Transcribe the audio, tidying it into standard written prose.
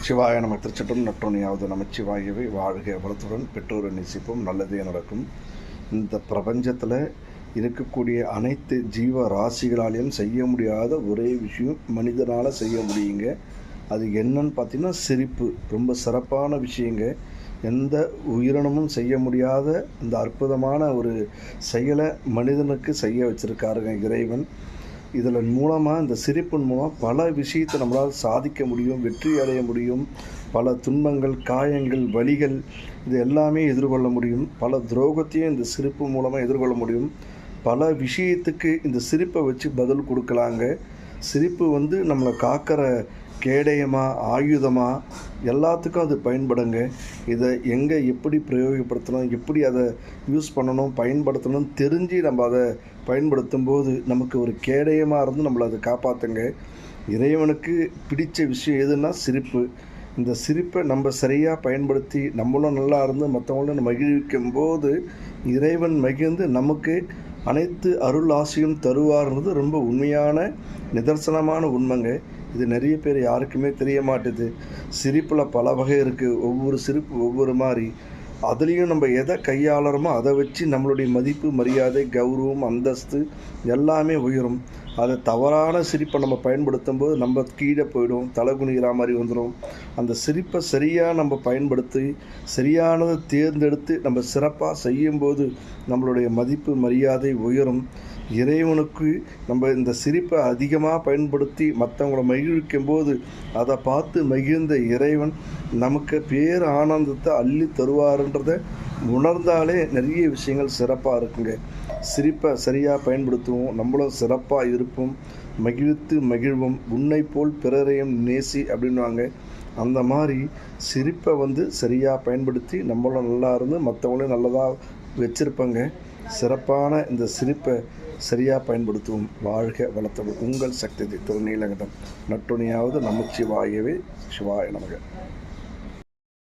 சிவாய நம திருச்சட்டம் நற்றோணியாவது நமச்சிவாயவே வாழ்க வளத்துடன் பெற்றோரை நேசிப்போம் நல்லதே நடக்கும். இந்த பிரபஞ்சத்தில் இருக்கக்கூடிய அனைத்து ஜீவ ராசிகளாலையும் செய்ய முடியாத ஒரே விஷயம் மனிதனால் செய்ய முடியுங்க. அது என்னன்னு பார்த்தீங்கன்னா சிரிப்பு. ரொம்ப சிறப்பான விஷயங்க. எந்த உயிரினமும் செய்ய முடியாத இந்த அற்புதமான ஒரு செயலை மனிதனுக்கு செய்ய வச்சுருக்காருங்க இறைவன். இதில் மூலமாக இந்த சிரிப்பின் மூலம் பல விஷயத்தை நம்மளால் சாதிக்க முடியும், வெற்றி அடைய முடியும். பல துன்பங்கள், காயங்கள், வலிகள் இது எல்லாமே எதிர்கொள்ள முடியும். பல துரோகத்தையும் இந்த சிரிப்பு மூலமாக எதிர்கொள்ள முடியும். பல விஷயத்துக்கு இந்த சிரிப்பை வச்சு பதில் கொடுக்கலாங்க. சிரிப்பு நம்மளை காக்கிற கேடயமாக, ஆயுதமாக எல்லாத்துக்கும் அது பயன்படுங்க. இதை எங்கே எப்படி பிரயோகப்படுத்தணும், எப்படி அதை யூஸ் பண்ணணும், பயன்படுத்தணும்னு தெரிஞ்சு நம்ம அதை பயன்படுத்தும் போது நமக்கு ஒரு கேடயமாக இருந்து நம்மளை அதை காப்பாற்றுங்க. இறைவனுக்கு பிடித்த விஷயம் எதுன்னா சிரிப்பு. இந்த சிரிப்பை நம்ம சரியாக பயன்படுத்தி நம்மளும் நல்லா இருந்து மற்றவங்களும் மகிழ்விக்கும் போது இறைவன் மகிழ்ந்து நமக்கு அனைத்து அருள் ஆசையும் தருவார்ன்றது ரொம்ப உண்மையான நிதர்சனமான உண்மைங்க. இது நிறைய பேர் யாருக்குமே தெரிய மாட்டுது. சிரிப்பில் பல வகை இருக்குது. ஒவ்வொரு சிரிப்பு ஒவ்வொரு மாதிரி. அதுலேயும் நம்ம எதை கையாளுறோமோ அதை வச்சு நம்மளுடைய மதிப்பு, மரியாதை, கௌரவம், அந்தஸ்து எல்லாமே உயரும். அதை தவறான சிரிப்பை நம்ம பயன்படுத்தும் போது நம்ம கீழே போயிடும், தலை குனிகிற மாதிரி வந்துடும். அந்த சிரிப்பை சரியாக நம்ம பயன்படுத்தி சரியானதை தேர்ந்தெடுத்து நம்ம சிறப்பாக செய்யும்போது நம்மளுடைய மதிப்பு, மரியாதை உயரும். இறைவனுக்கு நம்ம இந்த சிரிப்பை அதிகமாக பயன்படுத்தி மற்றவங்களை மகிழ்விக்கும் போது அதை பார்த்து மகிழ்ந்த இறைவன் நமக்கு பேர் ஆனந்தத்தை அள்ளி தருவாருன்றதை உணர்ந்தாலே நிறைய விஷயங்கள் சிறப்பாக இருக்குங்க. சிரிப்பை சரியாக பயன்படுத்துவோம், நம்மளும் சிறப்பாக இருப்போம், மகிழ்த்து மகிழ்வோம். உன்னை போல் பிறரையும் நேசி அப்படின்வாங்க. அந்த மாதிரி சிரிப்பை சரியாக பயன்படுத்தி நம்மளும் நல்லா இருந்து மற்றவங்களையும் நல்லதாக வச்சுருப்பாங்க. சிறப்பான இந்த சிரிப்பை சரியாக பயன்படுத்துவோம். வாழ்க வளர்த்தவும். உங்கள் சக்தி திருநீலகண்டம் நற்றுணையாவது நமச்சிவாயவே. சிவாய நமக.